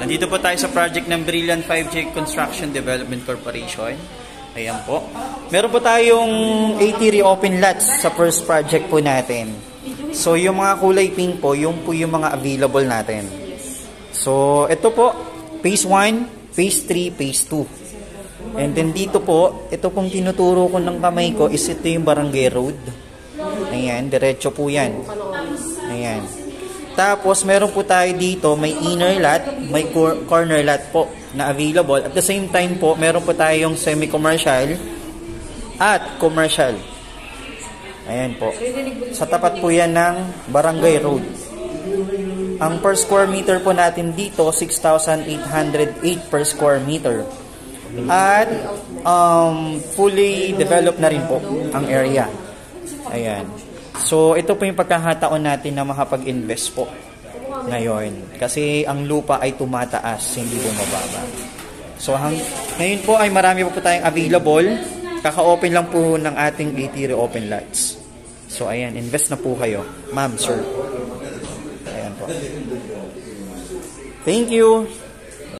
Nandito po tayo sa project ng Brilliant 5J Construction Development Corporation. Ayan po. Meron po tayong 80 reopen lots sa first project po natin. So, yung mga kulay pink po, yung po yung mga available natin. So, ito po, phase 1, phase 3, phase 2. And then dito po, ito pong tinuturo ko ng kamay ko is ito yung Barangay Road. Ayan, diretso po yan. Ayan. Tapos, meron po tayo dito, may inner lot, may corner lot po na available. At the same time po, meron po tayong semi-commercial at commercial. Ayan po. Sa tapat po yan ng Barangay Road. Ang per square meter po natin dito, 6,808 per square meter. At fully developed na rin po ang area. Ayan. So, ito po yung pagkakataon natin na makapag-invest po ngayon. Kasi ang lupa ay tumataas, hindi bumababa. So, ngayon po ay marami po tayong available. Kaka-open lang po ng ating 80 reopen lots. So, ayan, invest na po kayo. Ma'am, sir. Ayan po. Thank you.